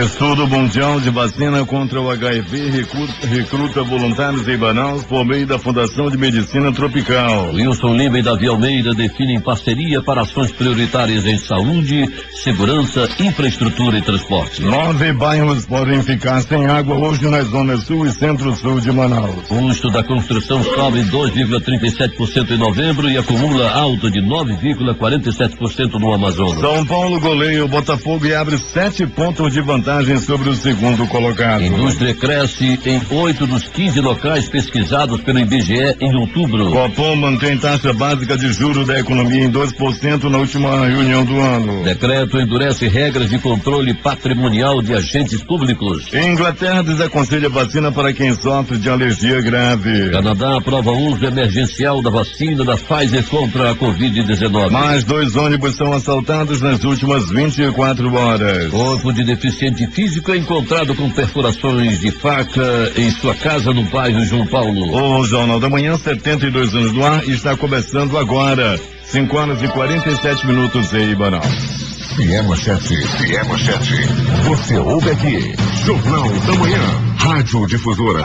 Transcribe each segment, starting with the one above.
Estudo mundial de vacina contra o HIV recruta voluntários em Manaus por meio da Fundação de Medicina Tropical. Wilson Lima e Davi Almeida definem parceria para ações prioritárias em saúde, segurança, infraestrutura e transporte. 9 bairros podem ficar sem água hoje na zona sul e centro-sul de Manaus. Custo da construção sobe 2,37% em novembro e acumula alta de 9,47% no Amazonas. São Paulo goleia o Botafogo e abre 7 pontos de vantagem sobre o segundo colocado. Indústria cresce em 8 dos 15 locais pesquisados pelo IBGE em outubro. Copom mantém taxa básica de juros da economia em 2% na última reunião do ano. Decreto endurece regras de controle patrimonial de agentes públicos. Inglaterra desaconselha vacina para quem sofre de alergia grave. Canadá aprova uso emergencial da vacina da Pfizer contra a Covid-19. Mais 2 ônibus são assaltados nas últimas 24 horas. Corpo de deficiente físico é encontrado com perfurações de faca em sua casa no bairro João Paulo. O Jornal da Manhã, 72 anos do ar, está começando agora. 5 horas e 47 minutos em Manaus. Fiel 7. Você ouve aqui. Jornal da Manhã. Rádio Difusora.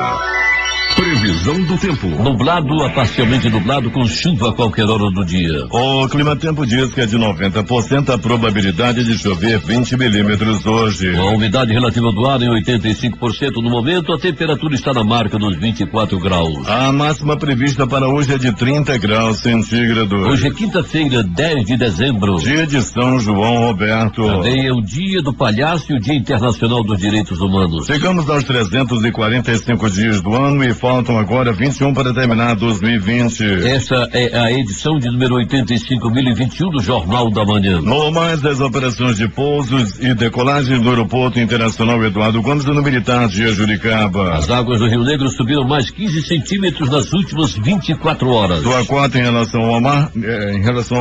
Previsão do tempo. Nublado a parcialmente nublado com chuva a qualquer hora do dia. O Climatempo diz que é de 90% a probabilidade de chover 20 milímetros hoje. Com a umidade relativa do ar em 85% no momento, a temperatura está na marca dos 24 graus. A máxima prevista para hoje é de 30 graus centígrados. Hoje é quinta-feira, 10 de dezembro. Dia de São João Roberto. Também é o dia do palhaço e o Dia Internacional dos Direitos Humanos. Chegamos aos 345 dias do ano e faltam agora 21 para terminar 2020. Esta é a edição de número 85.021 do Jornal da Manhã. No mais das operações de pousos e decolagens do Aeroporto Internacional Eduardo Gomes e no Militar de Juricaba. As águas do Rio Negro subiram mais 15 centímetros nas últimas 24 horas. Sua cota em relação ao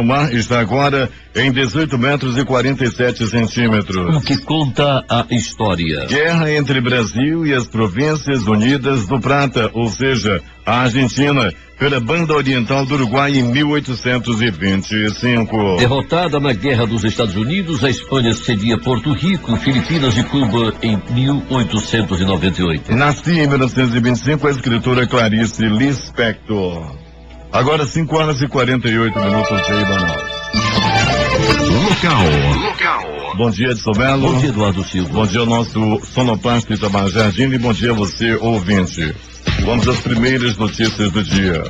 mar está agora em 18 metros e 47 centímetros. O que conta a história. Guerra entre Brasil e as Províncias Unidas do Prata, ou seja, a Argentina, pela Banda Oriental do Uruguai em 1825. Derrotada na Guerra dos Estados Unidos, a Espanha cedia Porto Rico, Filipinas e Cuba em 1898. Nasci em 1925 a escritora Clarice Lispector. Agora 5 horas e 48 minutos em Manaus. Local. Bom dia, Edson Belo. Bom dia, Eduardo Silva. Bom dia ao nosso sonoplasta Itamar Jardim e bom dia a você, ouvinte. Vamos às primeiras notícias do dia.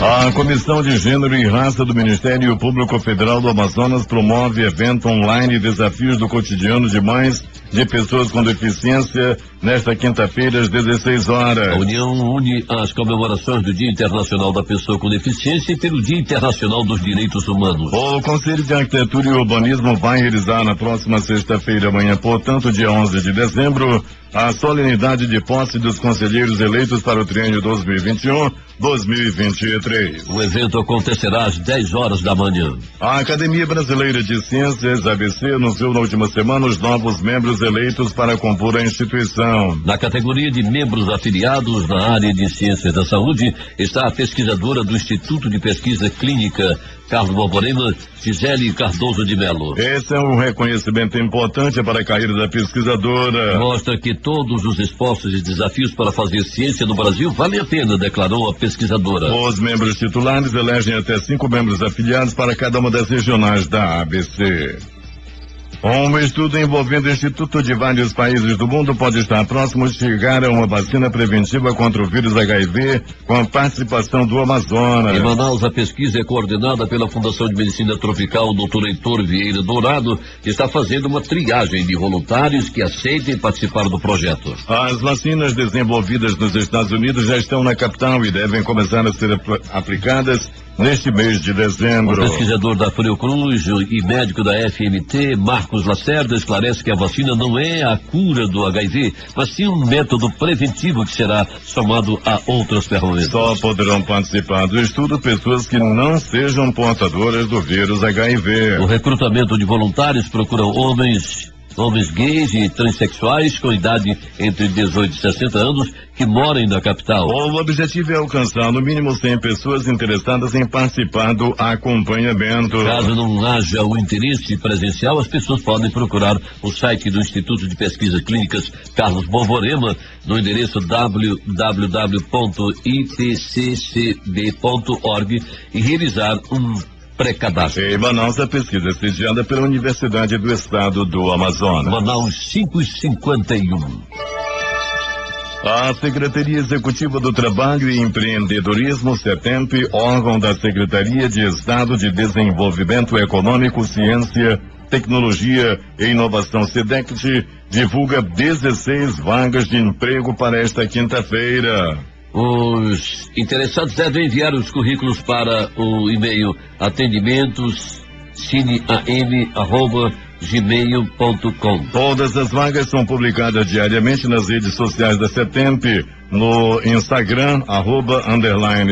A Comissão de Gênero e Raça do Ministério Público Federal do Amazonas promove evento online Desafios do Cotidiano de Mães de Pessoas com Deficiência nesta quinta-feira às 16 horas. A União une as comemorações do Dia Internacional da Pessoa com Deficiência e pelo Dia Internacional dos Direitos Humanos. O Conselho de Arquitetura e Urbanismo vai realizar na próxima sexta-feira, amanhã, portanto, dia 11 de dezembro, a solenidade de posse dos conselheiros eleitos para o triênio 2021-2023. O evento acontecerá às 10 horas da manhã. A Academia Brasileira de Ciências, ABC, anunciou na última semana os novos membros eleitos para compor a instituição. Na categoria de membros afiliados na área de Ciências da Saúde está a pesquisadora do Instituto de Pesquisa Clínica, Carlos Borborema, Gisele Cardoso de Melo. Esse é um reconhecimento importante para a carreira da pesquisadora. Mostra que todos os esforços e desafios para fazer ciência no Brasil valem a pena, declarou a pesquisadora. Os membros titulares elegem até 5 membros afiliados para cada uma das regionais da ABC. Um estudo envolvendo o Instituto de vários países do mundo pode estar próximo de chegar a uma vacina preventiva contra o vírus HIV com a participação do Amazonas. Em Manaus, a pesquisa é coordenada pela Fundação de Medicina Tropical Dr. Heitor Vieira Dourado, que está fazendo uma triagem de voluntários que aceitem participar do projeto. As vacinas desenvolvidas nos Estados Unidos já estão na capital e devem começar a ser aplicadas neste mês de dezembro. O pesquisador da Fiocruz e médico da FMT, Marcos Lacerda, esclarece que a vacina não é a cura do HIV, mas sim um método preventivo que será somado a outras ferramentas. Só poderão participar do estudo pessoas que não sejam portadoras do vírus HIV. O recrutamento de voluntários procura homens homens gays e transexuais com idade entre 18 e 60 anos que morem na capital. O objetivo é alcançar no mínimo 100 pessoas interessadas em participar do acompanhamento. Caso não haja o interesse presencial, as pessoas podem procurar o site do Instituto de Pesquisas Clínicas Carlos Borborema no endereço www.ipccb.org e realizar um pré-cadastro. Em Manaus, a pesquisa é sediada pela Universidade do Estado do Amazonas. Manaus 5:51. A Secretaria Executiva do Trabalho e Empreendedorismo, SETEMP, órgão da Secretaria de Estado de Desenvolvimento Econômico, Ciência, Tecnologia e Inovação, SEDECT, divulga 16 vagas de emprego para esta quinta-feira. Os interessados devem enviar os currículos para o e-mail atendimentoscineam@gmail.com. Todas as vagas são publicadas diariamente nas redes sociais da SETEMP, no Instagram,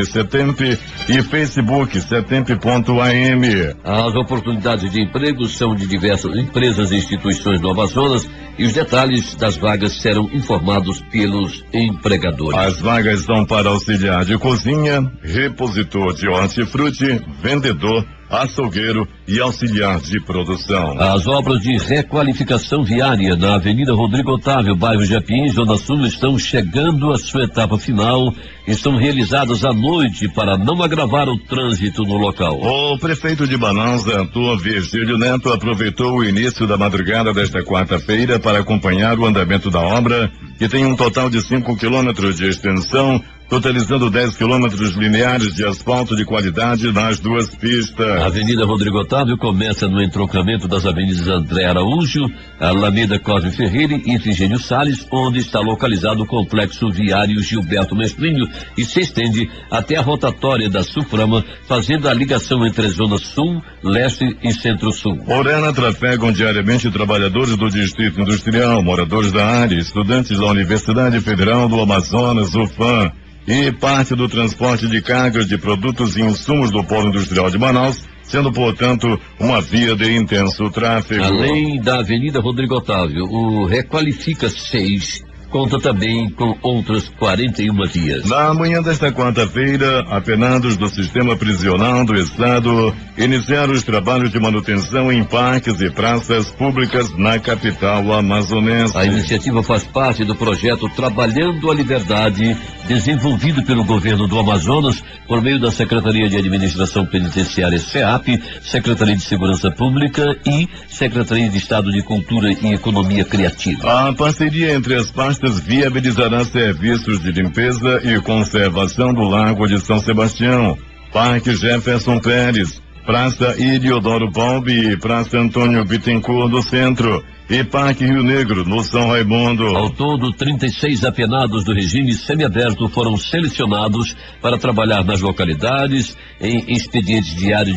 @_SETEMP e Facebook, setemp.am. As oportunidades de emprego são de diversas empresas e instituições do Amazonas e os detalhes das vagas serão informados pelos empregadores. As vagas são para auxiliar de cozinha, repositor de hortifruti, vendedor, açougueiro e auxiliar de produção. As obras de requalificação viária na Avenida Rodrigo Otávio, bairro Japim, Zona Sul, estão chegando à sua etapa final. Estão realizadas à noite para não agravar o trânsito no local. O prefeito de Manaus, Antônio Virgílio Neto, aproveitou o início da madrugada desta quarta-feira para acompanhar o andamento da obra, que tem um total de 5 quilômetros de extensão, totalizando 10 quilômetros lineares de asfalto de qualidade nas duas pistas. A Avenida Rodrigo Otávio começa no entroncamento das avenidas André Araújo, Alameda Cosme Ferreira e Ifigênio Salles, onde está localizado o complexo viário Gilberto Mestrinho, e se estende até a rotatória da Suframa, fazendo a ligação entre a Zona Sul, Leste e Centro-Sul. Por ela trafegam diariamente trabalhadores do Distrito Industrial, moradores da área, estudantes da Universidade Federal do Amazonas, UFAM, e parte do transporte de cargas de produtos e insumos do Polo Industrial de Manaus, sendo, portanto, uma via de intenso tráfego. Além da Avenida Rodrigo Otávio, o Requalifica 6 conta também com outras 41 vias. Na manhã desta quarta-feira, apenados do Sistema Prisional do Estado iniciaram os trabalhos de manutenção em parques e praças públicas na capital amazonense. A iniciativa faz parte do projeto Trabalhando a Liberdade, desenvolvido pelo governo do Amazonas por meio da Secretaria de Administração Penitenciária, SEAP, Secretaria de Segurança Pública e Secretaria de Estado de Cultura e Economia Criativa. A parceria entre as pastas viabilizará serviços de limpeza e conservação do Lago de São Sebastião, Parque Jefferson Pérez, Praça Iliodoro Balbi e Praça Antônio Bittencourt do Centro e Parque Rio Negro, no São Raimundo. Ao todo, 36 apenados do regime semiaberto foram selecionados para trabalhar nas localidades em expedientes diários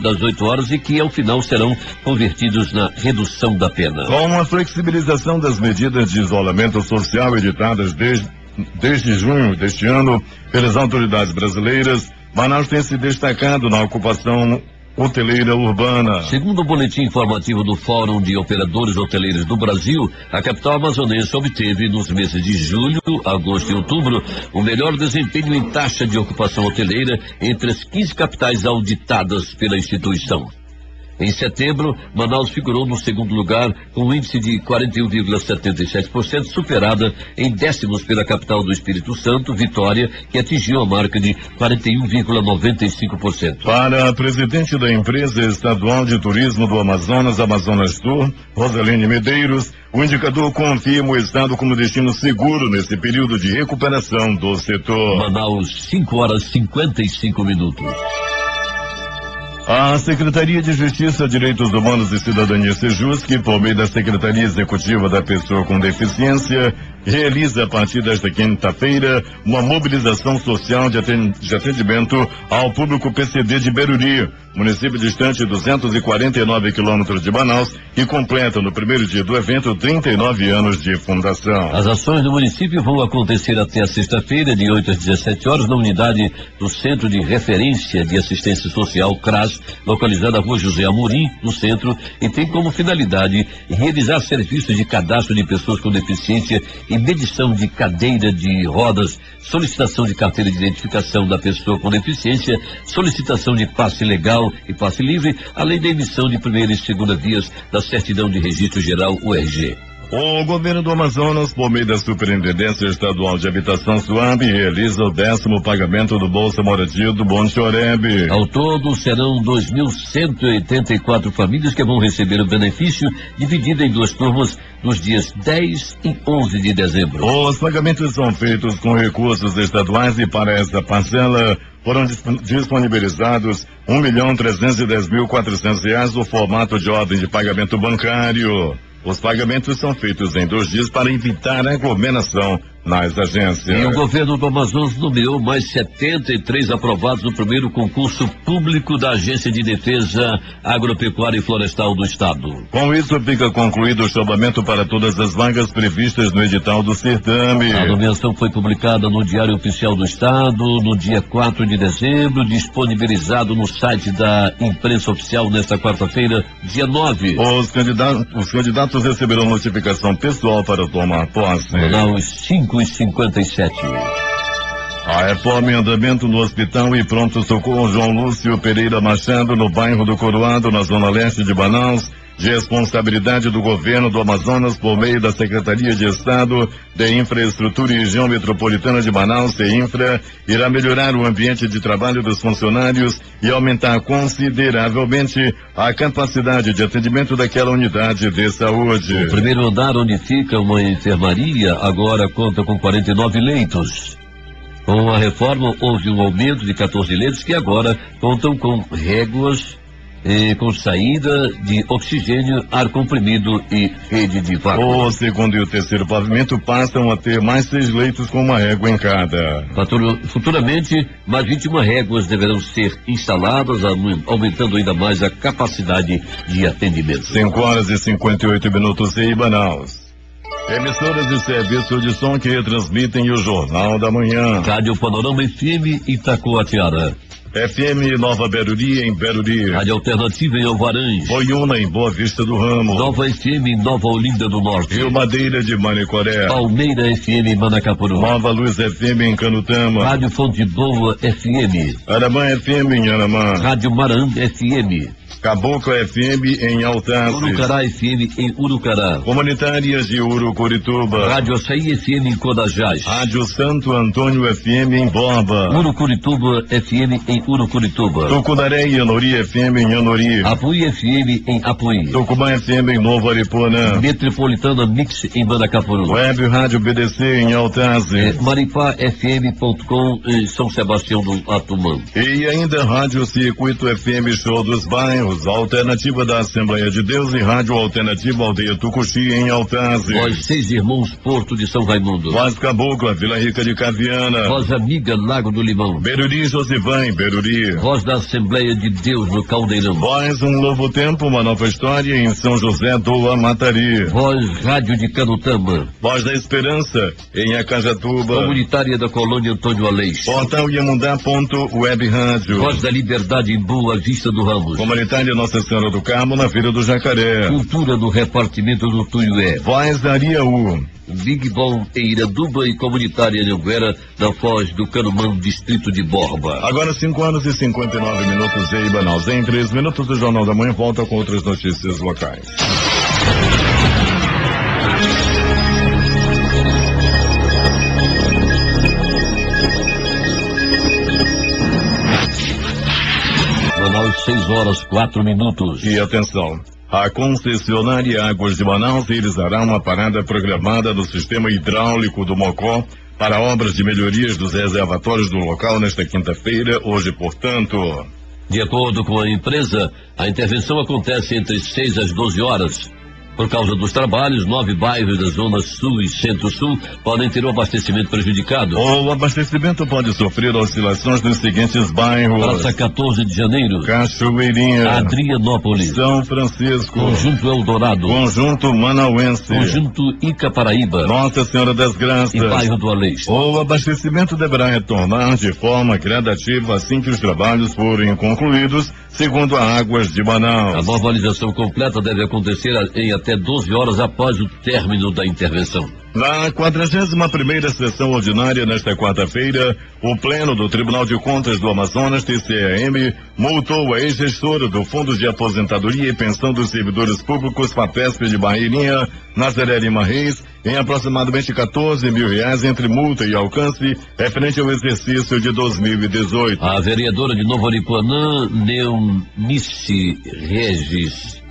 das 8 horas e que, ao final, serão convertidos na redução da pena. Com a flexibilização das medidas de isolamento social editadas desde junho deste ano pelas autoridades brasileiras, Manaus tem se destacado na ocupação hoteleira urbana. Segundo o boletim informativo do Fórum de Operadores Hoteleiros do Brasil, a capital amazonense obteve nos meses de julho, agosto e outubro o melhor desempenho em taxa de ocupação hoteleira entre as 15 capitais auditadas pela instituição. Em setembro, Manaus figurou no segundo lugar com um índice de 41,77%, superada em décimos pela capital do Espírito Santo, Vitória, que atingiu a marca de 41,95%. Para a presidente da empresa estadual de turismo do Amazonas, Amazonas Tour, Rosaline Medeiros, o indicador confirma o estado como destino seguro nesse período de recuperação do setor. Manaus, 5h55. A Secretaria de Justiça, Direitos Humanos e Cidadania, SEJUSC, por meio da Secretaria Executiva da Pessoa com Deficiência, realiza a partir desta quinta-feira uma mobilização social de atendimento ao público PCD de Beruri, município distante 249 quilômetros de Manaus, e completa no primeiro dia do evento 39 anos de fundação. As ações do município vão acontecer até a sexta-feira, de 8 às 17 horas, na unidade do Centro de Referência de Assistência Social, CRAS, localizada na Rua José Amorim, no centro, e tem como finalidade realizar serviços de cadastro de pessoas com deficiência e medição de cadeira de rodas, solicitação de carteira de identificação da pessoa com deficiência, solicitação de passe legal e passe livre, além da emissão de primeira e segunda vias da certidão de registro geral, URG. O governo do Amazonas, por meio da Superintendência Estadual de Habitação SUAB, realiza o 10º pagamento do Bolsa Moradia do Monte Oreb. Ao todo, serão 2.184 famílias que vão receber o benefício, dividido em 2 turmas, nos dias 10 e 11 de dezembro. Os pagamentos são feitos com recursos estaduais e para essa parcela foram disponibilizados R$1.310.400 no formato de ordem de pagamento bancário. Os pagamentos são feitos em 2 dias para evitar aglomeração nas agências. E o governo do Amazonas nomeou mais 73 aprovados no primeiro concurso público da Agência de Defesa Agropecuária e Florestal do Estado. Com isso, fica concluído o chamamento para todas as vagas previstas no edital do certame. A nomeação foi publicada no Diário Oficial do Estado no dia 4 de dezembro, disponibilizado no site da imprensa oficial nesta quarta-feira, dia 9. Os candidatos receberão notificação pessoal para tomar posse. Manaus 5h57. A reforma em andamento no Hospital e Pronto-Socorro João Lúcio Pereira Machado, no bairro do Coroado, na zona leste de Manaus, de responsabilidade do governo do Amazonas por meio da Secretaria de Estado de Infraestrutura e Região Metropolitana de Manaus, CEINFRA, irá melhorar o ambiente de trabalho dos funcionários e aumentar consideravelmente a capacidade de atendimento daquela unidade de saúde. O primeiro andar, onde fica uma enfermaria, agora conta com 49 leitos. Com a reforma, houve um aumento de 14 leitos que agora contam com réguas com saída de oxigênio, ar comprimido e rede de vácuo. O segundo e o terceiro pavimento passam a ter mais 6 leitos com uma régua em cada. Futuramente, mais 21 réguas deverão ser instaladas, aumentando ainda mais a capacidade de atendimento. 5h58 em Manaus. Emissoras de serviço de som que retransmitem o Jornal da Manhã. Rádio Panorama FM Itacoatiara. FM Nova Beruri, em Beruri. Rádio Alternativa em Alvarães. Boiúna, em Boa Vista do Ramo. Nova FM em Nova Olinda do Norte. Rio Madeira de Manicoré. Palmeira FM em Manacapuru. Nova Luz FM em Canutama. Rádio Fonte Boa FM. Aramã FM em Aramã. Rádio Maran FM. Cabocla FM em Altaz. Urucará FM em Urucará. Comunitárias de Urucurituba. Rádio Açaí FM em Codajás. Rádio Santo Antônio FM em Borba. Urucurituba FM em Urucurituba. Tucunaré e Anori FM em Anori. Apuí FM em Apuí. Tucumã FM em Novo Aripuanã. Metropolitana Mix em Manacapuru. Web Rádio BDC em Altaz. Maripá-FM.com em São Sebastião do Atumã. E ainda Rádio Circuito FM Show dos Bairros, Alternativa da Assembleia de Deus e Rádio Alternativa Aldeia Tucuxi em Altaz. Voz Seis Irmãos, Porto de São Raimundo. Voz Cabocla, Vila Rica de Caviana. Voz Amiga, Lago do Limão. Beruri, Josivã em Beruri. Voz da Assembleia de Deus no Caldeirão. Voz Um Novo Tempo, Uma Nova História em São José do Amatari. Voz Rádio de Canutama. Voz da Esperança em Acajatuba. Comunitária da Colônia Antônio Aleixo. Portal Iamundá.web Rádio. Voz da Liberdade em Boa Vista do Ramos. Comunitária Nossa Senhora do Carmo, na Feira do Jacaré. Cultura do Repartimento do Tuiué. Voz da Ariaú. Big Bom em Iraduba e Comunitária em Anguera, na Foz do Canumã, distrito de Borba. Agora 5h59 em Manaus. Em 3 minutos do Jornal da Manhã, volta com outras notícias locais. Manaus, 6h04. E atenção. A concessionária Águas de Manaus realizará uma parada programada no sistema hidráulico do Mocó para obras de melhorias dos reservatórios do local nesta quinta-feira, hoje, portanto. De acordo com a empresa, a intervenção acontece entre 6 às 12 horas. Por causa dos trabalhos, 9 bairros da Zona Sul e Centro-Sul podem ter o abastecimento prejudicado. O abastecimento pode sofrer oscilações nos seguintes bairros: Praça 14 de Janeiro, Cachoeirinha, Adrianópolis, São Francisco, Conjunto Eldorado, Conjunto Manauense, Conjunto Icaparaíba, Nossa Senhora das Graças e bairro do Aleixo. O abastecimento deverá retornar de forma gradativa assim que os trabalhos forem concluídos, segundo a Águas de A Manaus. normalização completa deve acontecer em até 12 horas após o término da intervenção. Na 41ª sessão ordinária, nesta quarta-feira, o Pleno do Tribunal de Contas do Amazonas, TCEM, multou a ex-gestora do Fundo de Aposentadoria e Pensão dos Servidores Públicos, FAPESP de Barreirinha, Nazaré Lima Reis, em aproximadamente R$14 mil entre multa e alcance, referente ao exercício de 2018. A vereadora de Novo Aripuanã, Neunice Regis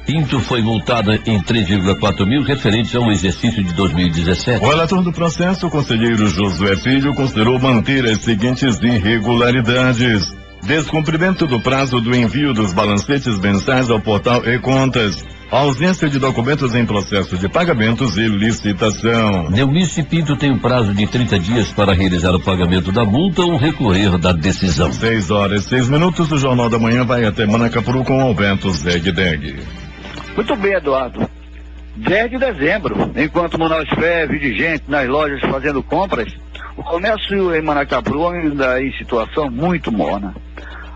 Pinto, foi multada em 3,4 mil referentes ao exercício de 2017. O relator do processo, o conselheiro Josué Filho, considerou manter as seguintes irregularidades: descumprimento do prazo do envio dos balancetes mensais ao portal e-Contas, ausência de documentos em processo de pagamentos e licitação. Neunice Pinto tem um prazo de 30 dias para realizar o pagamento da multa ou recorrer da decisão. 6h06, o Jornal da Manhã vai até Manacapuru com Alberto Zegdeg. Muito bem, Eduardo. 10 de dezembro, enquanto Manaus vive gente nas lojas fazendo compras, o comércio em Manacapuru ainda em situação muito morna.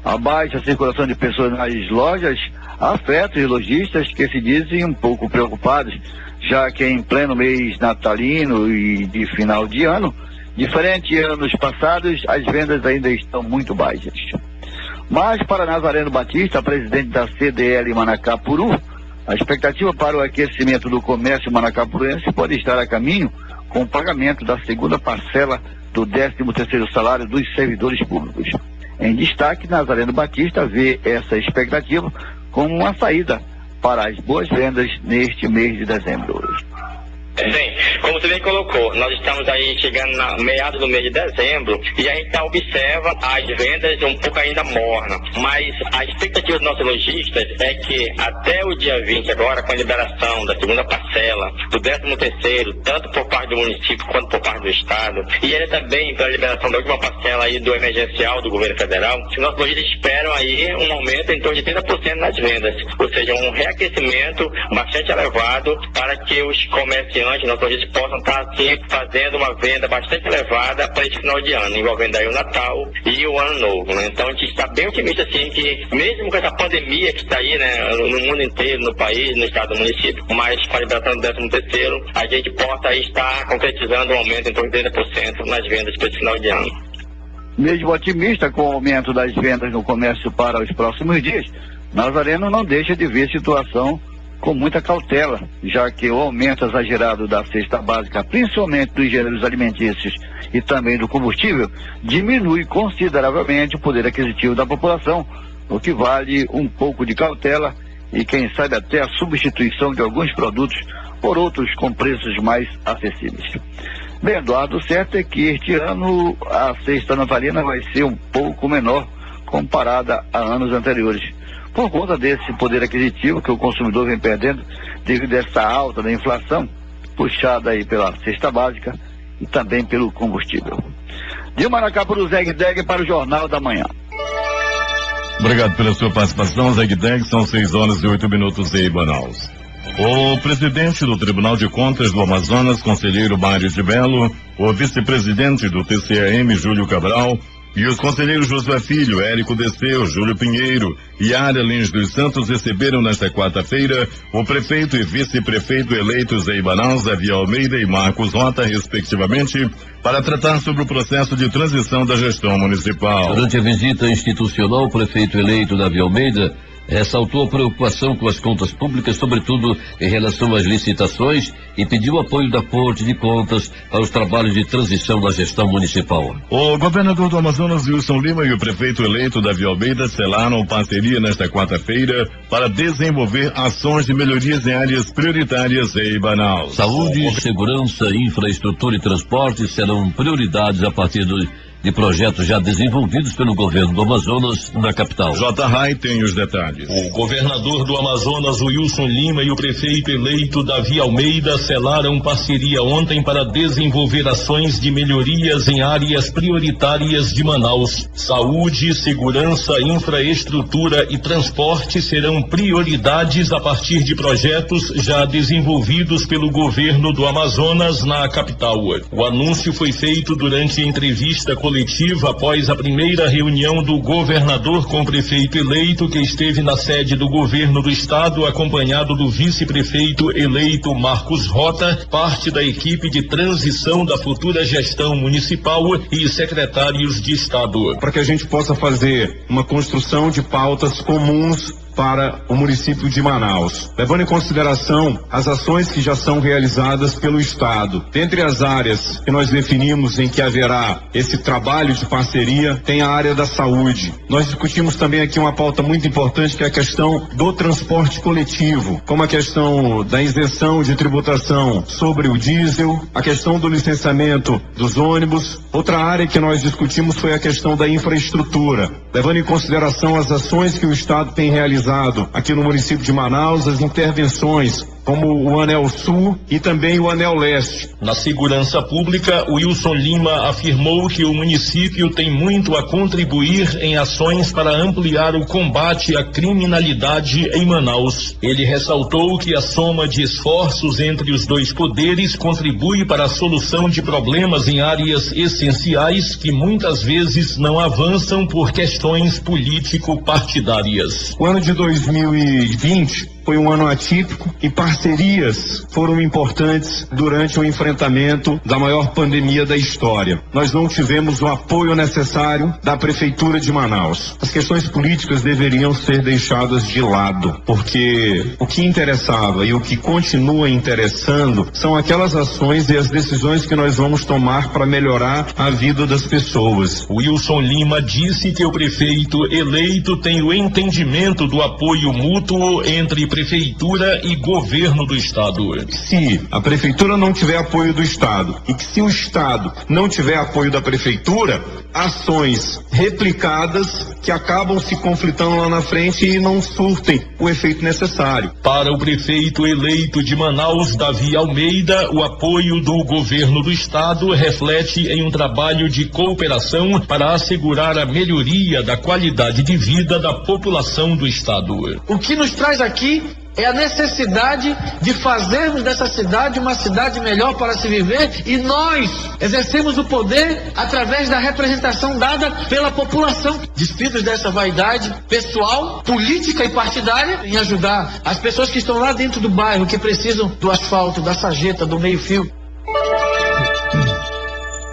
A baixa circulação de pessoas nas lojas afeta os lojistas, que se dizem um pouco preocupados, já que em pleno mês natalino e de final de ano, diferente de anos passados, as vendas ainda estão muito baixas. Mas para Nazareno Batista, presidente da CDL Manacapuru, a expectativa para o aquecimento do comércio manacapurense pode estar a caminho com o pagamento da segunda parcela do 13º salário dos servidores públicos. Em destaque, Nazareno Batista vê essa expectativa como uma saída para as boas vendas neste mês de dezembro. Sim, como você bem colocou, nós estamos aí chegando na meados do mês de dezembro e a gente observa as vendas um pouco ainda mornas, mas a expectativa dos nossos lojistas é que até o dia 20 agora, com a liberação da segunda parcela, do 13º, tanto por parte do município quanto por parte do estado, e ainda também pela liberação da última parcela aí do emergencial do governo federal, os nossos lojistas esperam aí um aumento em torno de 30% nas vendas, ou seja, um reaquecimento bastante elevado para que os comerciantes, nossos lojistas, possam estar assim fazendo uma venda bastante elevada para esse final de ano, envolvendo aí o Natal e o Ano Novo, né? Então a gente está bem otimista assim que, mesmo com essa pandemia que está aí, né, no mundo inteiro, no país, no estado, no município, mas com a liberação do 13º, a gente possa aí estar concretizando um aumento em torno de 30% nas vendas para esse final de ano. Mesmo otimista com o aumento das vendas no comércio para os próximos dias, Nazareno não deixa de ver a situação com muita cautela, já que o aumento exagerado da cesta básica, principalmente dos gêneros alimentícios e também do combustível, diminui consideravelmente o poder aquisitivo da população, o que vale um pouco de cautela e quem sabe até a substituição de alguns produtos por outros com preços mais acessíveis. Bem, Eduardo, o certo é que este ano a cesta natalina vai ser um pouco menor comparada a anos anteriores, por conta desse poder aquisitivo que o consumidor vem perdendo devido a essa alta da inflação, puxada aí pela cesta básica e também pelo combustível. De Manacapuru, Zegdeg para o Jornal da Manhã. Obrigado pela sua participação, Zegdeg. São 6h08 em Manaus. O presidente do Tribunal de Contas do Amazonas, conselheiro Mário de Mello, o vice-presidente do TCEM, Júlio Cabral, e os conselheiros Josué Filho, Érico Desceu, Júlio Pinheiro e Área Lins dos Santos receberam nesta quarta-feira o prefeito e vice-prefeito eleitos em Manaus, Davi Almeida e Marcos Rota, respectivamente, para tratar sobre o processo de transição da gestão municipal. Durante a visita institucional, o prefeito eleito Davi Almeida ressaltou a preocupação com as contas públicas, sobretudo em relação às licitações, e pediu apoio da Corte de Contas para os trabalhos de transição da gestão municipal. O governador do Amazonas, Wilson Lima, e o prefeito eleito Davi Almeida selaram parceria nesta quarta-feira para desenvolver ações de melhorias em áreas prioritárias em Manaus. Saúde, segurança, infraestrutura e transporte serão prioridades a partir de projetos já desenvolvidos pelo governo do Amazonas na capital. J. Rai tem os detalhes. O governador do Amazonas, Wilson Lima, e o prefeito eleito Davi Almeida selaram parceria ontem para desenvolver ações de melhorias em áreas prioritárias de Manaus. Saúde, segurança, infraestrutura e transporte serão prioridades a partir de projetos já desenvolvidos pelo governo do Amazonas na capital. O anúncio foi feito durante entrevista coletiva após a primeira reunião do governador com o prefeito eleito, que esteve na sede do governo do estado, acompanhado do vice-prefeito eleito Marcos Rota, parte da equipe de transição da futura gestão municipal e secretários de estado. Para que a gente possa fazer uma construção de pautas comuns para o município de Manaus, levando em consideração as ações que já são realizadas pelo estado. Dentre as áreas que nós definimos em que haverá esse trabalho de parceria, tem a área da saúde. Nós discutimos também aqui uma pauta muito importante, que é a questão do transporte coletivo, como a questão da isenção de tributação sobre o diesel, a questão do licenciamento dos ônibus. Outra área que nós discutimos foi a questão da infraestrutura, levando em consideração as ações que o estado tem realizado aqui no município de Manaus, as intervenções como o Anel Sul e também o Anel Leste. Na segurança pública, Wilson Lima afirmou que o município tem muito a contribuir em ações para ampliar o combate à criminalidade em Manaus. Ele ressaltou que a soma de esforços entre os dois poderes contribui para a solução de problemas em áreas essenciais que muitas vezes não avançam por questões político-partidárias. O ano de 2020 foi um ano atípico e parcerias foram importantes durante o enfrentamento da maior pandemia da história. Nós não tivemos o apoio necessário da Prefeitura de Manaus. As questões políticas deveriam ser deixadas de lado, porque o que interessava e o que continua interessando são aquelas ações e as decisões que nós vamos tomar para melhorar a vida das pessoas. Wilson Lima disse que o prefeito eleito tem o entendimento do apoio mútuo entre prefeitura e governo do estado. Se a prefeitura não tiver apoio do estado e que se o estado não tiver apoio da prefeitura, ações replicadas que acabam se conflitando lá na frente e não surtem o efeito necessário. Para o prefeito eleito de Manaus, Davi Almeida, o apoio do governo do estado reflete em um trabalho de cooperação para assegurar a melhoria da qualidade de vida da população do estado. O que nos traz aqui é a necessidade de fazermos dessa cidade uma cidade melhor para se viver, e nós exercemos o poder através da representação dada pela população, despidos dessa vaidade pessoal, política e partidária, em ajudar as pessoas que estão lá dentro do bairro, que precisam do asfalto, da sarjeta, do meio-fio.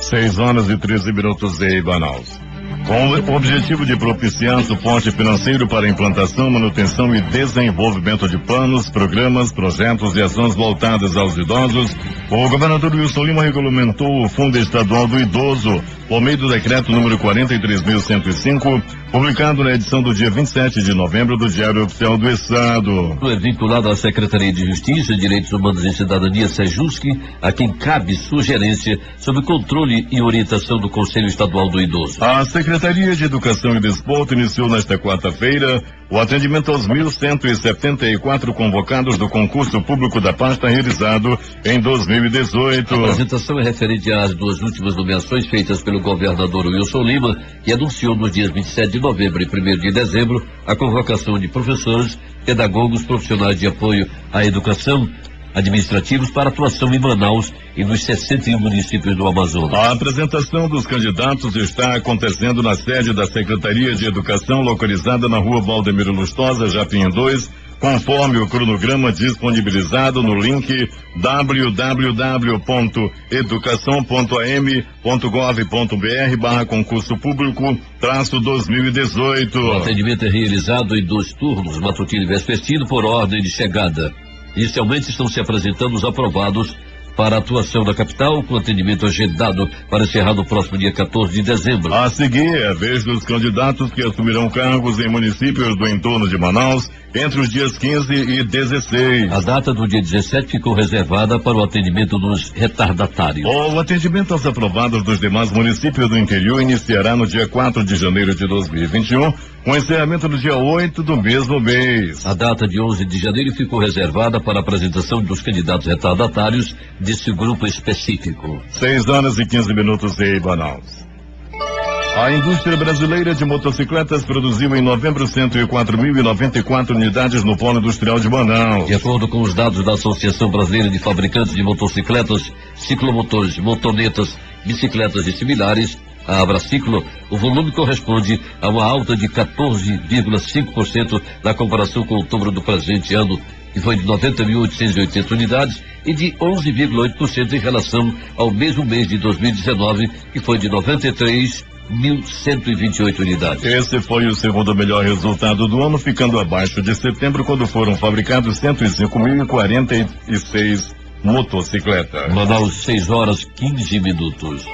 6h13 em Manaus. Com o objetivo de propiciar suporte financeiro para a implantação, manutenção e desenvolvimento de planos, programas, projetos e ações voltadas aos idosos, o governador Wilson Lima regulamentou o Fundo Estadual do Idoso por meio do decreto número 43.105, publicado na edição do dia 27 de novembro do Diário Oficial do Estado. É vinculado à Secretaria de Justiça, Direitos Humanos e Cidadania, SEJUSC, a quem cabe sua gerência sob controle e orientação do Conselho Estadual do Idoso. A Secretaria de Educação e Desporto iniciou nesta quarta-feira o atendimento aos 1.174 convocados do concurso público da pasta realizado em 2018. A apresentação é referente às duas últimas nomeações feitas pelo governador Wilson Lima, que anunciou nos dias 27 de novembro e 1º de dezembro a convocação de professores, pedagogos, profissionais de apoio à educação, administrativos para atuação em Manaus e nos 61 municípios do Amazonas. A apresentação dos candidatos está acontecendo na sede da Secretaria de Educação, localizada na Rua Valdemiro Lustosa, Japinha 2, conforme o cronograma disponibilizado no link www.educação.am.gov.br/concurso público-2018. O atendimento é realizado em 2 turnos, matutino e vespertino, por ordem de chegada. Inicialmente estão se apresentando os aprovados para a atuação da capital, com atendimento agendado para encerrar no próximo dia 14 de dezembro. A seguir, é a vez dos candidatos que assumirão cargos em municípios do entorno de Manaus entre os dias 15 e 16. A data do dia 17 ficou reservada para o atendimento dos retardatários. O atendimento aos aprovados dos demais municípios do interior iniciará no dia 4 de janeiro de 2021, com encerramento no dia 8 do mesmo mês. A data de 11 de janeiro ficou reservada para a apresentação dos candidatos retardatários desse grupo específico. 6h15 em Manaus. A indústria brasileira de motocicletas produziu em novembro 104.094 unidades no polo industrial de Manaus. De acordo com os dados da Associação Brasileira de Fabricantes de Motocicletas, Ciclomotores, Motonetas, Bicicletas e similares, a Abraciclo, o volume corresponde a uma alta de 14,5% na comparação com outubro do presente ano, que foi de 90.880 unidades, e de 11,8% em relação ao mesmo mês de 2019, que foi de 93.128 unidades. Esse foi o segundo melhor resultado do ano, ficando abaixo de setembro, quando foram fabricados 105.046 motocicletas. Manaus, 6h15.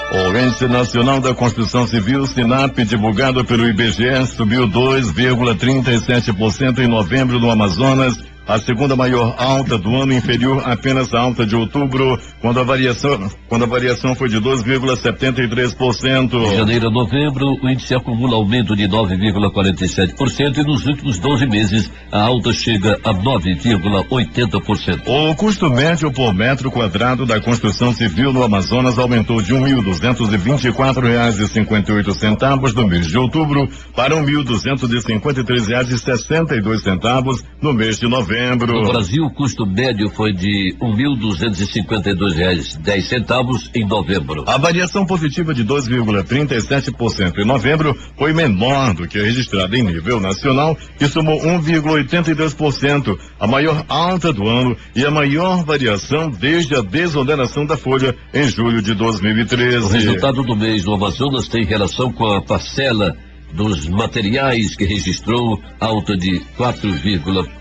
O Índice Nacional da Construção Civil, SINAP, divulgado pelo IBGE, subiu 2,37% em novembro no Amazonas, a segunda maior alta do ano, inferior apenas à alta de outubro, quando a variação foi de 2,73%. De janeiro a novembro, o índice acumula aumento de 9,47% e nos últimos 12 meses a alta chega a 9,80%. O custo médio por metro quadrado da construção civil no Amazonas aumentou de R$ 1.224,58 no mês de outubro para R$ 1.253,62 no mês de novembro. No Brasil, o custo médio foi de R$ 1.252,10 em novembro. A variação positiva de 2,37% em novembro foi menor do que a registrada em nível nacional, que somou 1,82%, a maior alta do ano e a maior variação desde a desoneração da folha em julho de 2013. O resultado do mês no Amazonas tem relação com a parcela dos materiais, que registrou alta de 4,4%.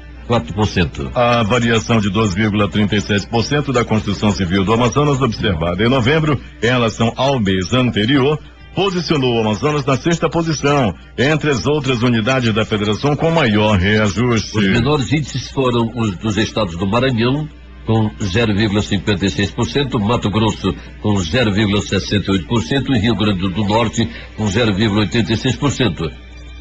A variação de 2,37% da construção civil do Amazonas, observada em novembro, em relação ao mês anterior, posicionou o Amazonas na 6ª posição, entre as outras unidades da federação com maior reajuste. Os menores índices foram os dos estados do Maranhão, com 0,56%, Mato Grosso com 0,68% e Rio Grande do Norte com 0,86%.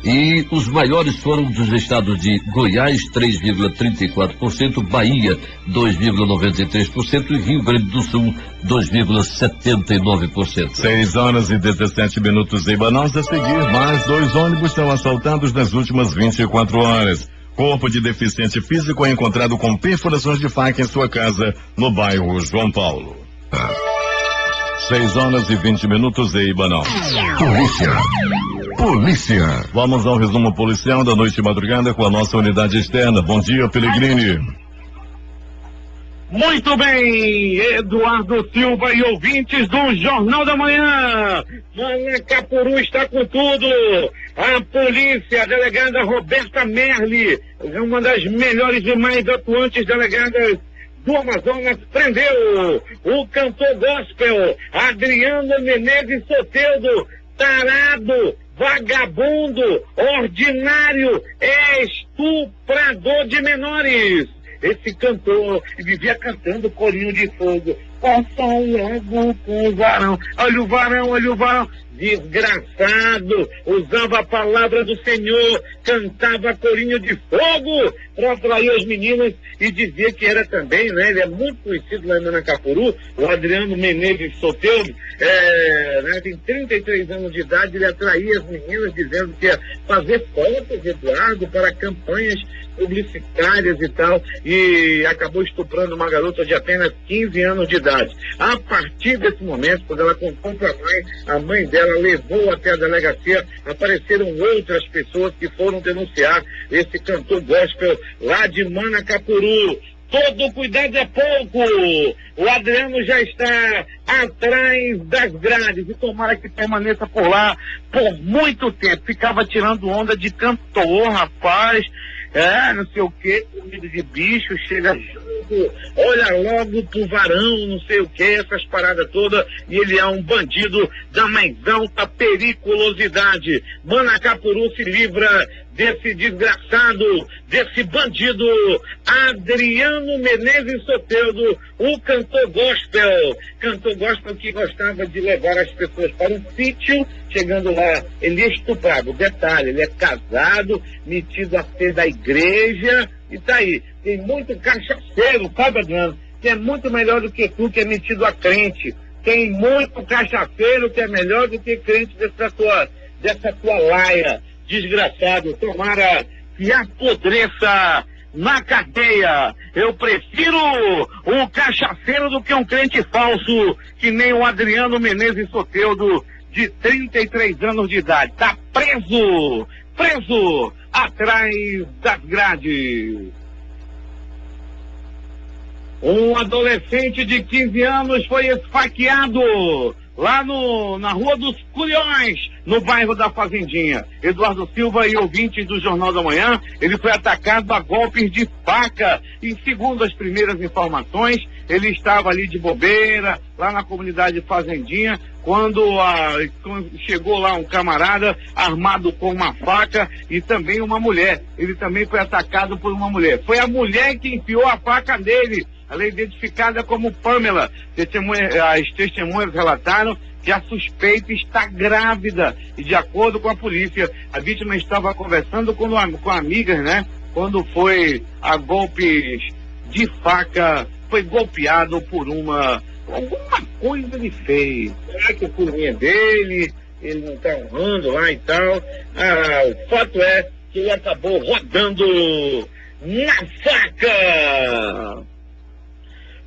E os maiores foram dos estados de Goiás, 3,34%, Bahia, 2,93% e Rio Grande do Sul, 2,79%. 6h17 em Manaus. A seguir, mais 2 ônibus são assaltados nas últimas 24 horas. Corpo de deficiente físico é encontrado com perfurações de faca em sua casa, no bairro João Paulo. 6h20 em Manaus. Polícia. Vamos ao resumo policial da noite e madrugada com a nossa unidade externa. Bom dia, Pellegrini. Muito bem, Eduardo Silva e ouvintes do Jornal da Manhã. Manacapuru está com tudo. A polícia, a delegada Roberta Merli, uma das melhores e mais atuantes delegadas do Amazonas, prendeu o cantor gospel Adriano Menezes Soteldo, tarado, vagabundo, ordinário, estuprador de menores. Esse cantor vivia cantando corinho de fogo. Passa logo com o varão. Olha o varão, olha o varão. Desgraçado, usava a palavra do Senhor, cantava corinho de fogo para atrair as meninas e dizia que era também, né? Ele é muito conhecido lá em Manacapuru, o Adriano Menezes Soteldo, né, tem 33 anos de idade, ele atraía as meninas dizendo que ia fazer fotos, Eduardo, para campanhas publicitárias e tal, e acabou estuprando uma garota de apenas 15 anos de idade. A partir desse momento, quando ela contou para a mãe dela levou até a delegacia, apareceram outras pessoas que foram denunciar esse cantor gospel lá de Manacapuru. Todo cuidado é pouco. O Adriano já está atrás das grades e tomara que permaneça por lá por muito tempo. Ficava tirando onda de cantor, rapaz. não sei o que, comida de bicho, chega junto, olha logo pro varão, não sei o que, essas paradas todas, e ele é um bandido da mais alta periculosidade. Manacapuru se livra desse desgraçado, desse bandido, Adriano Menezes Soteldo, o cantor gospel que gostava de levar as pessoas para um sítio, chegando lá, ele é estuprado, detalhe, ele é casado, metido a ser da igreja, e tá aí, tem muito cachaceiro, sabe, Adriano, que é muito melhor do que tu, que é metido a crente, tem muito cachaceiro que é melhor do que crente dessa tua laia, desgraçado, tomara que apodreça na cadeia. Eu prefiro um cachaceiro do que um crente falso, que nem o Adriano Menezes Soteldo, de 33 anos de idade. Tá preso atrás das grades. Um adolescente de 15 anos foi esfaqueado lá na Rua dos Culhões, no bairro da Fazendinha. Eduardo Silva e ouvintes do Jornal da Manhã, ele foi atacado a golpes de faca. E segundo as primeiras informações, ele estava ali de bobeira, lá na comunidade Fazendinha, quando chegou lá um camarada armado com uma faca e também uma mulher. Ele também foi atacado por uma mulher. Foi a mulher que enfiou a faca nele. Ela é identificada como Pamela. As testemunhas relataram que a suspeita está grávida. E de acordo com a polícia, a vítima estava conversando com amigas, né? Quando foi a golpes de faca, foi golpeado por alguma coisa ele fez. Será que o pulinho é dele? Ele não está honrando lá e tal. O fato é que ele acabou rodando na faca.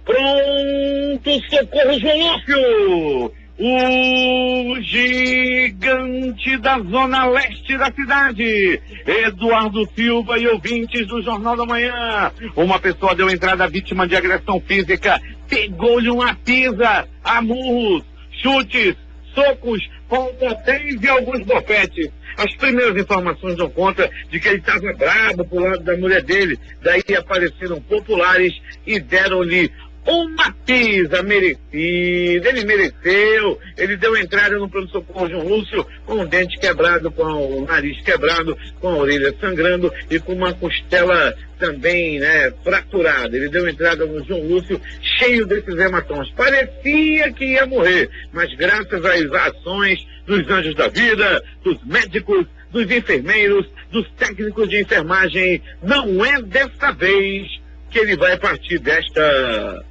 Pronto, socorro, João Lúcio! O gigante da zona leste da cidade, Eduardo Silva e ouvintes do Jornal da Manhã. Uma pessoa deu entrada à vítima de agressão física, pegou-lhe uma pisa, a murros, chutes, socos, pontapés e alguns bofetes. As primeiras informações dão conta de que ele estava bravo pro lado da mulher dele. Daí apareceram populares e deram-lhe uma pisa merecida. Ele mereceu. Ele deu entrada no pronto-socorro João Lúcio com o dente quebrado, com o nariz quebrado, com a orelha sangrando e com uma costela também, né, fraturada. Ele deu entrada no João Lúcio cheio desses hematomas. Parecia que ia morrer, mas graças às ações dos anjos da vida, dos médicos, dos enfermeiros, dos técnicos de enfermagem, não é desta vez que ele vai partir desta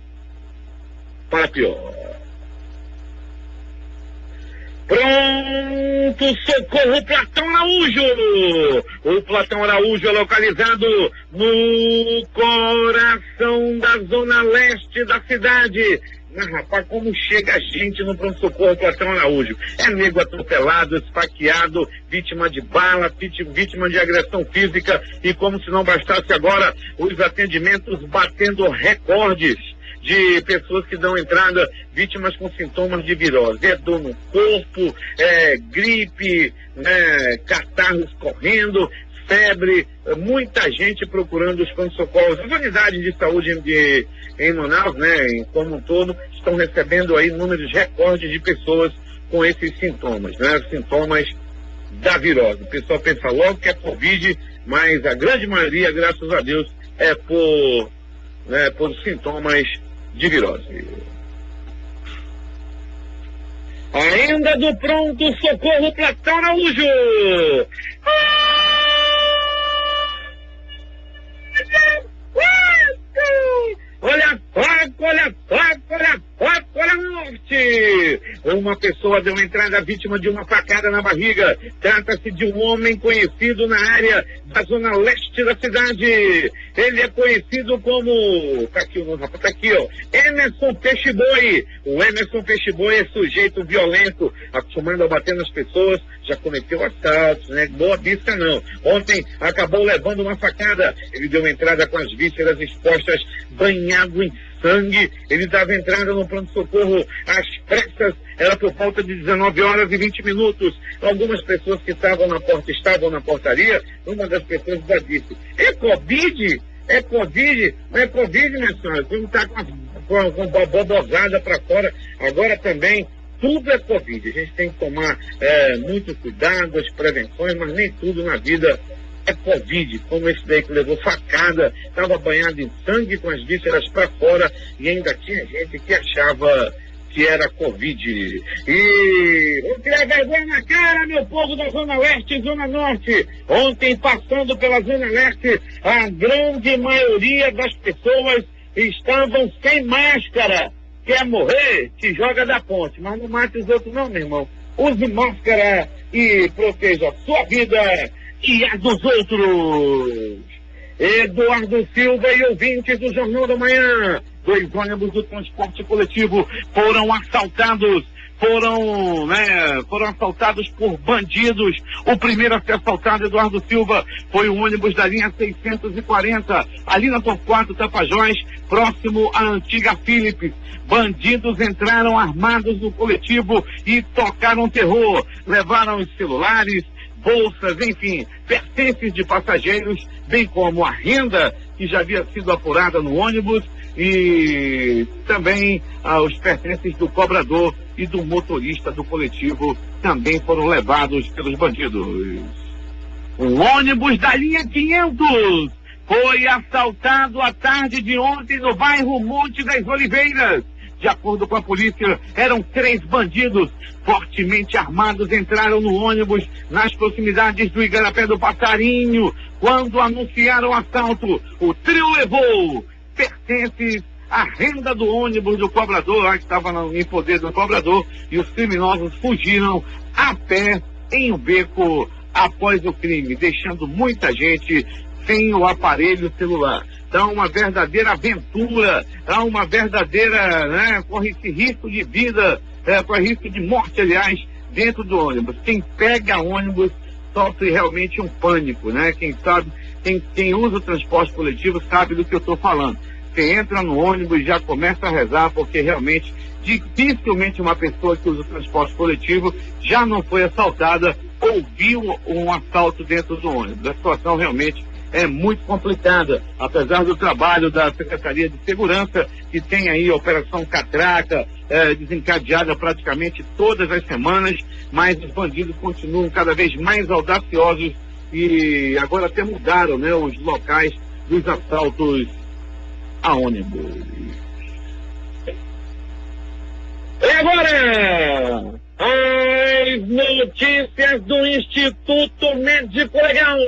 para pior. Pronto, socorro, Platão Araújo! O Platão Araújo é localizado no coração da zona leste da cidade. Mas, rapaz, como chega gente no pronto-socorro Platão Araújo? É nego atropelado, esfaqueado, vítima de bala, vítima de agressão física, e como se não bastasse agora, os atendimentos batendo recordes de pessoas que dão entrada, vítimas com sintomas de virose. É dor no corpo, gripe, né, catarros correndo, febre, muita gente procurando os pronto-socorros. As unidades de saúde em Manaus, né, como um todo, estão recebendo aí números recordes de pessoas com esses sintomas, né, sintomas da virose. O pessoal pensa logo que é Covid, mas a grande maioria, graças a Deus, é por sintomas de virose. Ainda do pronto-socorro Platão Araújo! Olha a faca, olha a faca, olha a faca, olha a morte! Uma pessoa deu entrada vítima de uma facada na barriga. Trata-se de um homem conhecido na área da zona leste da cidade. Ele é conhecido como... Tá aqui o nome, rapaz, tá aqui, ó. Emerson Peixe-Boi. O Emerson Peixe-Boi é sujeito violento, acostumado a bater nas pessoas, já cometeu assaltos, né? Boa vista não. Ontem acabou levando uma facada. Ele deu entrada com as vísceras expostas, banhado em sangue. Ele dava entrada no pronto-socorro às pressas. Era por volta de 19 horas e 20 minutos. Algumas pessoas que estavam na portaria, uma das das pessoas já disse. É Covid? É Covid? Não é Covid, minha senhora. Você não está com a bobosada para fora. Agora também, tudo é Covid. A gente tem que tomar muito cuidado, as prevenções, mas nem tudo na vida é Covid, como esse daí que levou facada, estava banhado em sangue com as vísceras para fora e ainda tinha gente que achava que era Covid. E vamos tirar vergonha na cara, meu povo da Zona Leste e Zona Norte. Ontem, passando pela Zona Leste, a grande maioria das pessoas estavam sem máscara. Quer morrer? Te joga da ponte, mas não mate os outros não, meu irmão. Use máscara e proteja a sua vida e a dos outros. Eduardo Silva e ouvintes do Jornal da Manhã. 2 ônibus do transporte coletivo foram assaltados. Foram assaltados por bandidos. O primeiro a ser assaltado, Eduardo Silva, foi o ônibus da linha 640, ali na Torquato Tapajós, próximo à antiga Philips. Bandidos entraram armados no coletivo e tocaram terror. Levaram os celulares, bolsas, enfim, pertences de passageiros, bem como a renda que já havia sido apurada no ônibus e também os pertences do cobrador e do motorista do coletivo também foram levados pelos bandidos. O ônibus da linha 500 foi assaltado à tarde de ontem no bairro Monte das Oliveiras. De acordo com a polícia, eram 3 bandidos fortemente armados, entraram no ônibus nas proximidades do Igarapé do Passarinho. Quando anunciaram o assalto, o trio levou pertences à renda do ônibus do cobrador, lá que estava em poder do cobrador, e os criminosos fugiram a pé em um beco após o crime, deixando muita gente sem o aparelho celular. Então, uma verdadeira aventura, uma verdadeira, corre esse risco de vida, corre risco de morte, aliás, dentro do ônibus. Quem pega ônibus sofre realmente um pânico, né? Quem sabe, quem usa o transporte coletivo sabe do que eu estou falando. Você entra no ônibus e já começa a rezar, porque realmente, dificilmente uma pessoa que usa o transporte coletivo já não foi assaltada ou viu um assalto dentro do ônibus. A situação realmente é muito complicada, apesar do trabalho da Secretaria de Segurança, que tem aí a Operação Catraca, desencadeada praticamente todas as semanas, mas os bandidos continuam cada vez mais audaciosos e agora até mudaram, né, os locais dos assaltos a ônibus. E agora, as notícias do Instituto Médico Legal.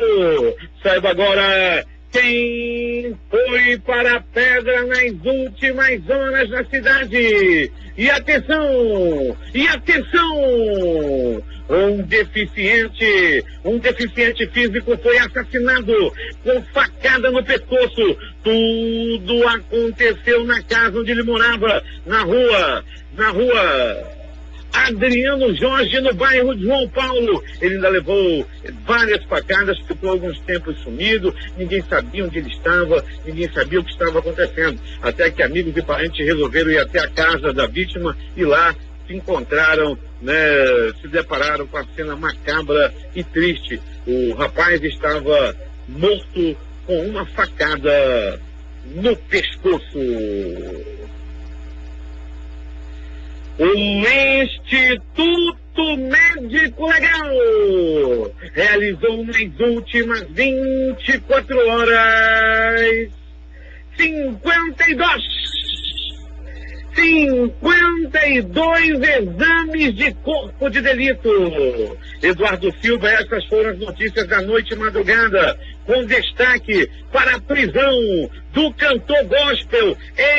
Saiba agora quem foi para a pedra nas últimas horas na cidade. E atenção! Um deficiente físico foi assassinado com facada no pescoço. Tudo aconteceu na casa onde ele morava, na rua Adriano Jorge, no bairro de João Paulo. Ele ainda levou várias facadas, ficou alguns tempos sumido, ninguém sabia onde ele estava, ninguém sabia o que estava acontecendo, até que amigos e parentes resolveram ir até a casa da vítima e lá se encontraram, se depararam com a cena macabra e triste. O rapaz estava morto com uma facada no pescoço. O Instituto Médico Legal realizou nas últimas 24 horas 52 exames de corpo de delito. Eduardo Silva, essas foram as notícias da noite e madrugada, com destaque para a prisão do cantor gospel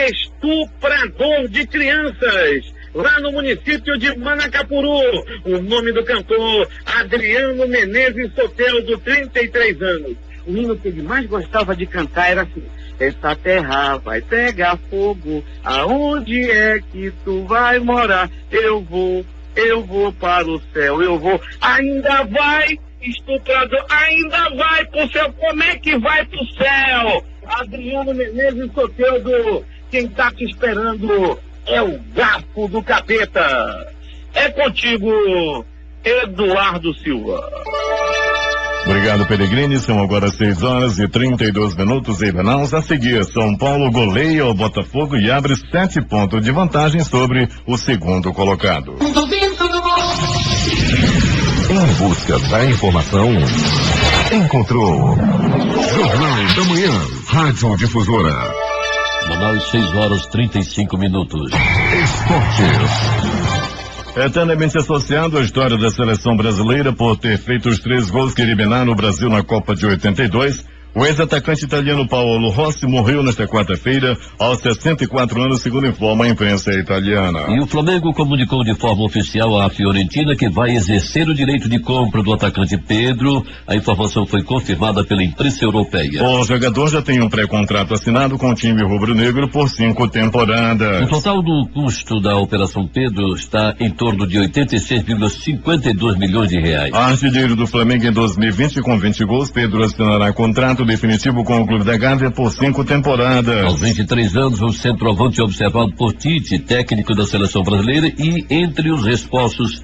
estuprador de crianças, lá no município de Manacapuru. O nome do cantor, Adriano Menezes Soteldo, 33 anos. O hino que ele mais gostava de cantar era assim: essa terra vai pegar fogo, aonde é que tu vai morar? Eu vou para o céu, eu vou. Ainda vai, estuprador, ainda vai pro céu. Como é que vai pro céu? Adriano Menezes Soteldo, quem tá te esperando é o garfo do capeta. É contigo, Eduardo Silva. Obrigado, Peregrini. São agora 6h32 em Manaus. A seguir, São Paulo goleia o Botafogo e abre 7 pontos de vantagem sobre o segundo colocado. Em busca da informação, encontrou Jornal da Manhã, Rádio Difusora. Manaus, 6h35. Esportes. Eternamente associado à história da seleção brasileira por ter feito os 3 gols que eliminaram o Brasil na Copa de 82, o ex-atacante italiano Paolo Rossi morreu nesta quarta-feira aos 64 anos, segundo informa a imprensa italiana. E o Flamengo comunicou de forma oficial à Fiorentina que vai exercer o direito de compra do atacante Pedro. A informação foi confirmada pela imprensa europeia. O jogador já tem um pré-contrato assinado com o time rubro-negro por 5 temporadas. O total do custo da Operação Pedro está em torno de 86,52 milhões de reais. Artilheiro do Flamengo em 2020 com 20 gols, Pedro assinará contrato definitivo com o Clube da Gávea por 5 temporadas. Aos 23 anos, o centroavante é observado por Tite, técnico da seleção brasileira, e entre os reforços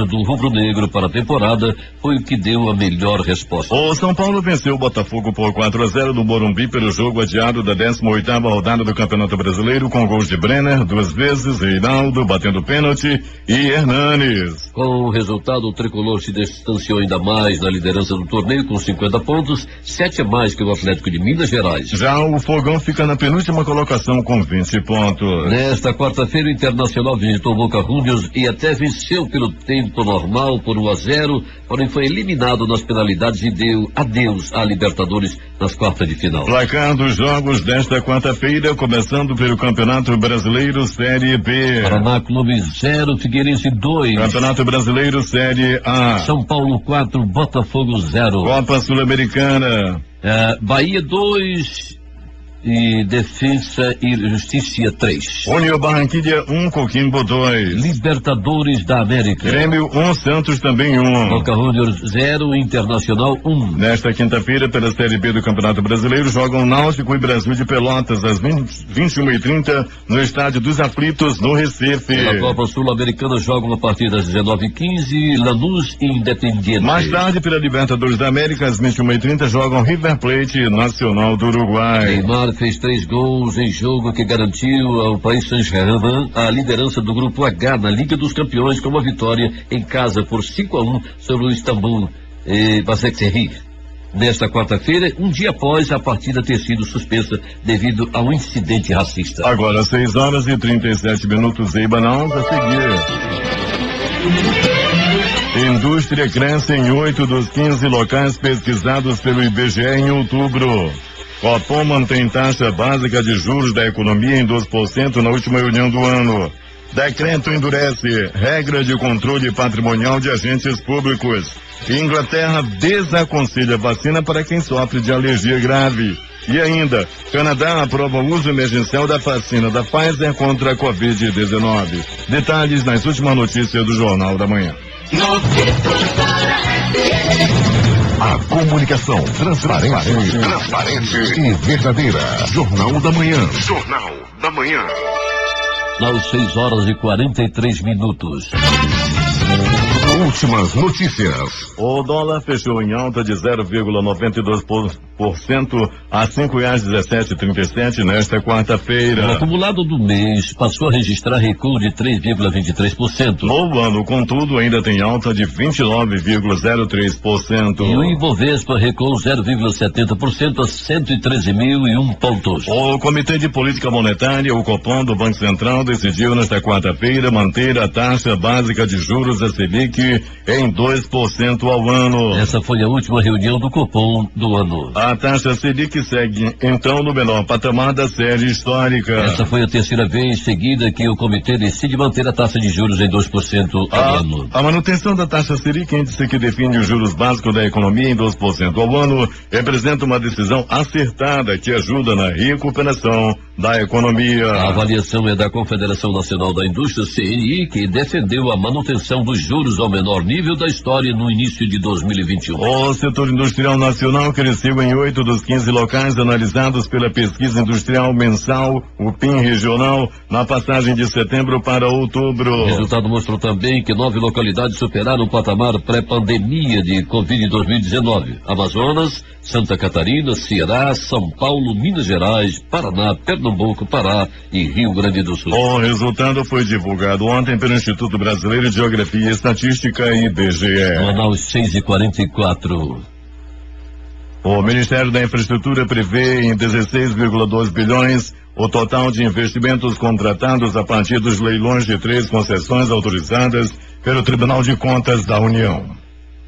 do rubro-negro para a temporada foi o que deu a melhor resposta. O São Paulo venceu o Botafogo por 4-0 no Morumbi pelo jogo adiado da 18ª rodada do Campeonato Brasileiro, com gols de Brenner 2 vezes, Reinaldo batendo pênalti e Hernanes. Com o resultado, o tricolor se distanciou ainda mais na liderança do torneio com 50 pontos, 7 a mais que o Atlético de Minas Gerais. Já o Fogão fica na penúltima colocação com 20 pontos. Nesta quarta-feira, o Internacional visitou o Boca Juniors e até venceu pelo tempo normal por 1-0, porém foi eliminado nas penalidades e deu adeus à Libertadores nas quartas de final. Placar dos jogos desta quarta-feira, começando pelo Campeonato Brasileiro Série B. Paraná Clube 0, Figueirense 2. Campeonato Brasileiro Série A. São Paulo 4, Botafogo 0. Copa Sul-Americana. Bahia 2 e Defensa e Justiça 3. União Barranquilla 1, Coquimbo 2. Libertadores da América. Grêmio 1, Santos também 1. Boca Juniors 0, Internacional 1. Nesta quinta-feira, pela Série B do Campeonato Brasileiro, jogam Náutico e Brasil de Pelotas às 21h30 no Estádio dos Aflitos, no Recife. Na Copa Sul-Americana jogam a partir das 19h15, Lanús e Independiente. Mais tarde, pela Libertadores da América, às 21h30, jogam River Plate e Nacional do Uruguai. Neymar fez 3 gols em jogo que garantiu ao Paris Saint-Germain a liderança do Grupo H na Liga dos Campeões, com uma vitória em casa por 5-1 sobre o Istambul Basaksehir. Nesta quarta-feira, um dia após a partida ter sido suspensa devido a um incidente racista. Agora 6h37 em Manaus, a seguir. Indústria cresce em 8 dos 15 locais pesquisados pelo IBGE em outubro. Copom mantém taxa básica de juros da economia em 2% na última reunião do ano. Decreto endurece regra de controle patrimonial de agentes públicos. Inglaterra desaconselha vacina para quem sofre de alergia grave. E ainda, Canadá aprova o uso emergencial da vacina da Pfizer contra a Covid-19. Detalhes nas últimas notícias do Jornal da Manhã. A comunicação transparente e verdadeira. Jornal da Manhã. Jornal da Manhã. Às 6h43. Últimas notícias. O dólar fechou em alta de 0,92% a R$5,1737 nesta quarta-feira. O acumulado do mês passou a registrar recuo de 3,23%. No ano, contudo, ainda tem alta de 29,03%. E o Ibovespa recuou 0,70% a 113.001 pontos. O Comitê de Política Monetária, o Copom do Banco Central, decidiu nesta quarta-feira manter a taxa básica de juros da Selic em 2% ao ano. Essa foi a última reunião do Copom do ano. A taxa Selic segue, então, no menor patamar da série histórica. Essa foi a terceira vez seguida que o comitê decide manter a taxa de juros em 2% ao ano. A manutenção da taxa Selic, índice que define os juros básicos da economia em 2% ao ano, representa uma decisão acertada que ajuda na recuperação da economia. A avaliação é da Confederação Nacional da Indústria, CNI, que defendeu a manutenção dos juros ao menor menor nível da história no início de 2021. O setor industrial nacional cresceu em 8 dos 15 locais analisados pela pesquisa industrial mensal, o PIM regional, na passagem de setembro para outubro. O resultado mostrou também que 9 localidades superaram o patamar pré-pandemia de Covid em 2019. Amazonas, Santa Catarina, Ceará, São Paulo, Minas Gerais, Paraná, Pernambuco, Pará e Rio Grande do Sul. O resultado foi divulgado ontem pelo Instituto Brasileiro de Geografia e Estatística, IBGE. Manaus 6h44. O Ministério da Infraestrutura prevê em 16,2 bilhões o total de investimentos contratados a partir dos leilões de 3 concessões autorizadas pelo Tribunal de Contas da União.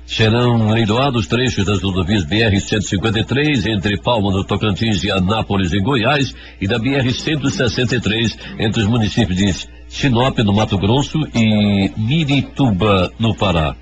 Serão leiloados trechos das rodovias BR-153 entre Palma do Tocantins e Anápolis, em Goiás, e da BR-163 entre os municípios de Sinop, no Mato Grosso, e Mirituba, no Pará.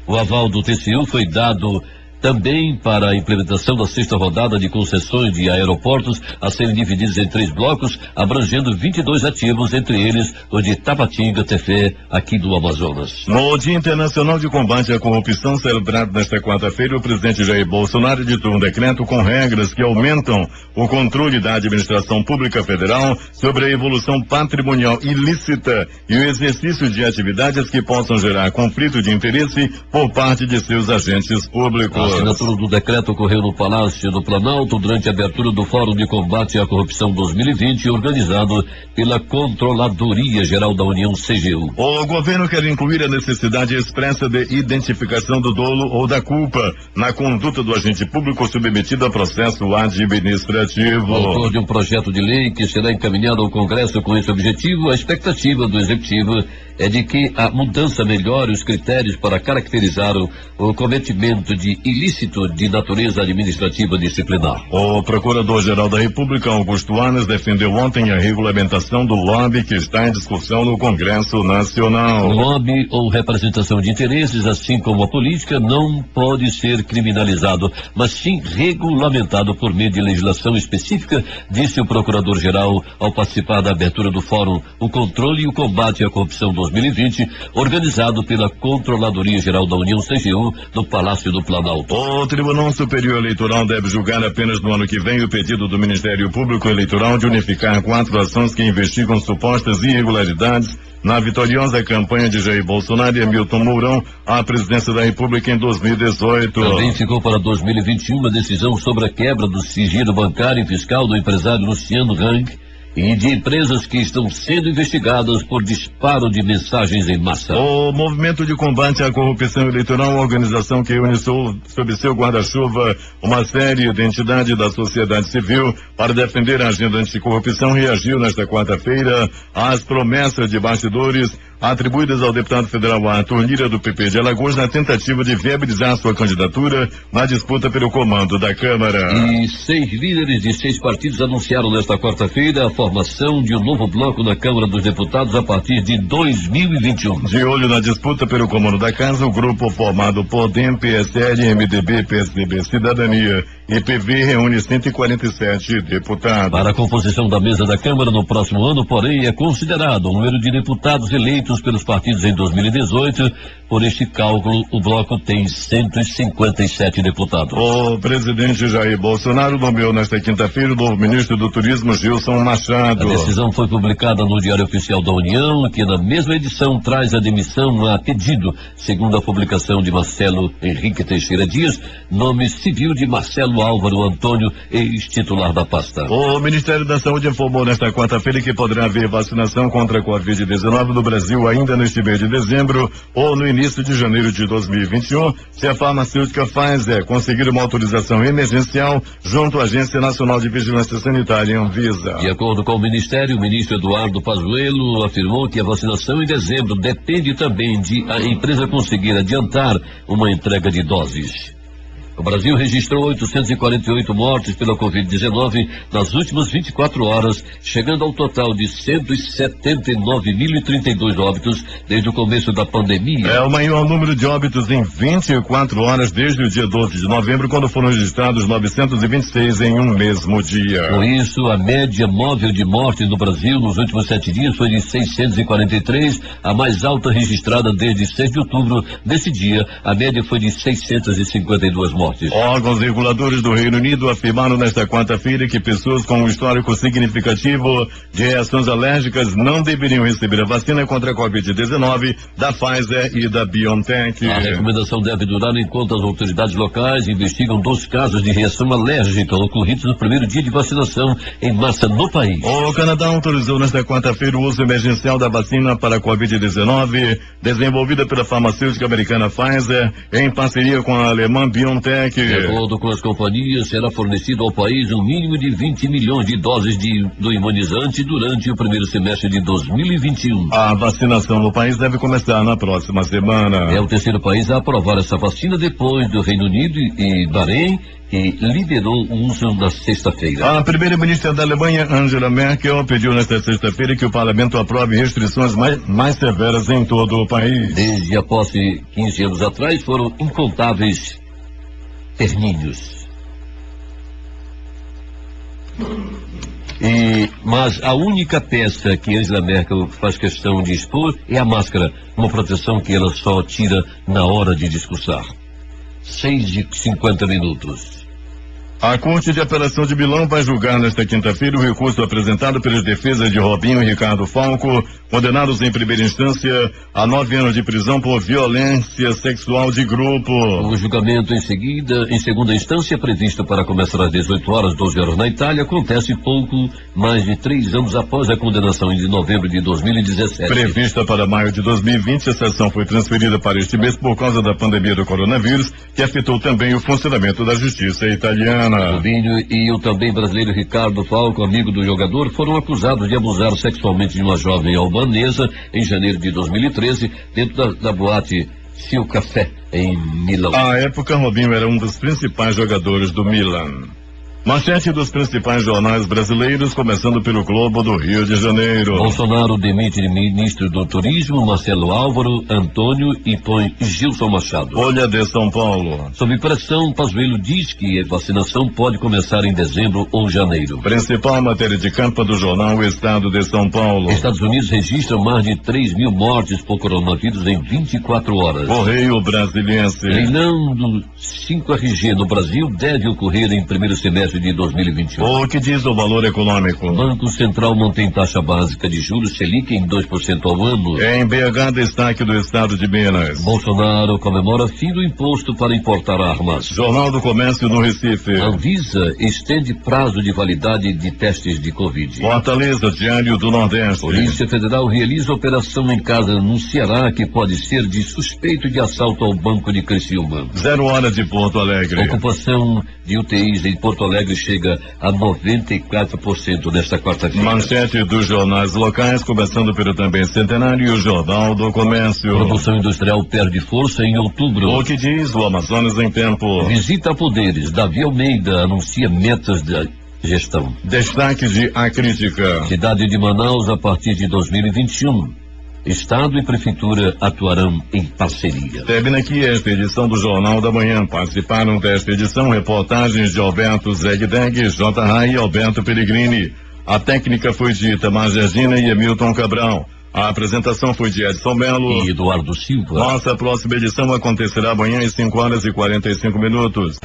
O aval do TCU foi dado também para a implementação da 6ª rodada de concessões de aeroportos a serem divididos em 3 blocos, abrangendo 22 ativos, entre eles o de Tabatinga, Tefé, aqui do Amazonas. No Dia Internacional de Combate à Corrupção, celebrado nesta quarta-feira, o presidente Jair Bolsonaro editou um decreto com regras que aumentam o controle da administração pública federal sobre a evolução patrimonial ilícita e o exercício de atividades que possam gerar conflito de interesse por parte de seus agentes públicos. A assinatura do decreto ocorreu no Palácio do Planalto durante a abertura do Fórum de Combate à Corrupção 2020, organizado pela Controladoria Geral da União, CGU. O governo quer incluir a necessidade expressa de identificação do dolo ou da culpa na conduta do agente público submetido a processo administrativo. O autor de um projeto de lei que será encaminhado ao Congresso com esse objetivo, a expectativa do Executivo é de que a mudança melhore os critérios para caracterizar o cometimento de ilícito de natureza administrativa disciplinar. O Procurador-Geral da República, Augusto Aras, defendeu ontem a regulamentação do lobby que está em discussão no Congresso Nacional. O lobby ou representação de interesses, assim como a política, não pode ser criminalizado, mas sim regulamentado por meio de legislação específica, disse o Procurador-Geral ao participar da abertura do Fórum O Controle e o Combate à Corrupção 2020, organizado pela Controladoria Geral da União, CGU, no Palácio do Planalto. O Tribunal Superior Eleitoral deve julgar apenas no ano que vem o pedido do Ministério Público Eleitoral de unificar 4 ações que investigam supostas irregularidades na vitoriosa campanha de Jair Bolsonaro e Hamilton Mourão à presidência da República em 2018. Também ficou para 2021 uma decisão sobre a quebra do sigilo bancário e fiscal do empresário Luciano Hang e de empresas que estão sendo investigadas por disparo de mensagens em massa. O Movimento de Combate à Corrupção Eleitoral, uma organização que une sob seu guarda-chuva uma série de entidades da sociedade civil para defender a agenda anticorrupção, reagiu nesta quarta-feira às promessas de bastidores atribuídas ao deputado federal Arthur Lira, do PP de Alagoas, na tentativa de viabilizar sua candidatura na disputa pelo comando da Câmara. E 6 líderes de 6 partidos anunciaram nesta quarta-feira a formação de um novo bloco na Câmara dos Deputados a partir de 2021. De olho na disputa pelo comando da Casa, o grupo formado por DEM, PSL, MDB, PSDB, Cidadania e PV reúne 147 deputados. Para a composição da mesa da Câmara no próximo ano, porém, é considerado o número de deputados eleitos pelos partidos em 2018. Por este cálculo, o bloco tem 157 deputados. O presidente Jair Bolsonaro nomeou nesta quinta-feira o novo ministro do Turismo, Gilson Machado. A decisão foi publicada no Diário Oficial da União, que na mesma edição traz a demissão a pedido, segundo a publicação de Marcelo Henrique Teixeira Dias, nome civil de Marcelo Álvaro Antônio, ex-titular da pasta. O Ministério da Saúde informou nesta quarta-feira que poderá haver vacinação contra a Covid-19 no Brasil ainda neste mês de dezembro ou no início de janeiro de 2021, se a farmacêutica Pfizer conseguir uma autorização emergencial junto à Agência Nacional de Vigilância Sanitária, Anvisa. De acordo com o Ministério, o ministro Eduardo Pazuello afirmou que a vacinação em dezembro depende também de a empresa conseguir adiantar uma entrega de doses. O Brasil registrou 848 mortes pela Covid-19 nas últimas 24 horas, chegando ao total de 179.032 óbitos desde o começo da pandemia. É o maior número de óbitos em 24 horas desde o dia 12 de novembro, quando foram registrados 926 em um mesmo dia. Com isso, a média móvel de mortes no Brasil nos últimos 7 dias foi de 643, a mais alta registrada desde 6 de outubro. Nesse dia, a média foi de 652 mortes. Órgãos reguladores do Reino Unido afirmaram nesta quarta-feira que pessoas com um histórico significativo de reações alérgicas não deveriam receber a vacina contra a Covid-19 da Pfizer e da BioNTech. A recomendação deve durar enquanto as autoridades locais investigam 2 casos de reação alérgica ocorridos no primeiro dia de vacinação em massa no país. O Canadá autorizou nesta quarta-feira o uso emergencial da vacina para a Covid-19, desenvolvida pela farmacêutica americana Pfizer, em parceria com a alemã BioNTech. De acordo com as companhias, será fornecido ao país um mínimo de 20 milhões de doses do imunizante durante o primeiro semestre de 2021. A vacinação no país deve começar na próxima semana. É o terceiro país a aprovar essa vacina depois do Reino Unido e Bahrein, que liberou o uso na sexta-feira. A primeira-ministra da Alemanha, Angela Merkel, pediu nesta sexta-feira que o parlamento aprove restrições mais severas em todo o país. Desde a posse 15 anos atrás, foram incontáveis terninhos. Mas a única peça que Angela Merkel faz questão de expor é a máscara, uma proteção que ela só tira na hora de discursar. 6h50. A Corte de Apelação de Milão vai julgar nesta quinta-feira o recurso apresentado pelas defesas de Robinho e Ricardo Falco, condenados em primeira instância a 9 anos de prisão por violência sexual de grupo. O julgamento em segunda instância, previsto para começar às 18 horas, 12 horas na Itália, acontece pouco mais de 3 anos após a condenação em novembro de 2017. Prevista para maio de 2020, a sessão foi transferida para este mês por causa da pandemia do coronavírus, que afetou também o funcionamento da justiça italiana. Robinho e o também brasileiro Ricardo Falco, amigo do jogador, foram acusados de abusar sexualmente de uma jovem albanesa em janeiro de 2013, dentro da boate Sil Café, em Milão. À época, Robinho era um dos principais jogadores do Milan. Manchete dos principais jornais brasileiros, começando pelo Globo do Rio de Janeiro. Bolsonaro demite ministro do Turismo, Marcelo Álvaro, Antônio, e põe Gilson Machado. Folha de São Paulo. Sob pressão, Pazuello diz que a vacinação pode começar em dezembro ou janeiro. Principal matéria de capa do jornal O Estado de São Paulo. Estados Unidos registram mais de 3.000 mortes por coronavírus em 24 horas. Correio Brasiliense. Leilão do 5RG no Brasil deve ocorrer em primeiro semestre de 2021. O que diz o Valor Econômico? Banco Central mantém taxa básica de juros Selic em 2% ao ano. Em BH, destaque do Estado de Minas. Bolsonaro comemora fim do imposto para importar armas. Jornal do Comércio no Recife. Anvisa estende prazo de validade de testes de Covid. Fortaleza, Diário do Nordeste. Polícia Federal realiza operação em casa no Ceará que pode ser de suspeito de assalto ao Banco de Criciúma. 0 hora de Porto Alegre. Ocupação de UTIs em Porto Alegre chega a 94% nesta quarta-feira. Manchete dos jornais locais, começando pelo também Centenário e o Jornal do Comércio. Produção industrial perde força em outubro. O que diz o Amazonas em Tempo? Visita a Poderes, Davi Almeida anuncia metas da gestão. Destaque de A Crítica. Cidade de Manaus a partir de 2021. Estado e Prefeitura atuarão em parceria. Termina aqui esta edição do Jornal da Manhã. Participaram desta edição reportagens de Alberto Zegdeg, J. Rai e Alberto Pellegrini. A técnica foi de Itamar Gergina e Hamilton Cabral. A apresentação foi de Edson Melo e Eduardo Silva. Nossa próxima edição acontecerá amanhã às 5 horas e 45 minutos.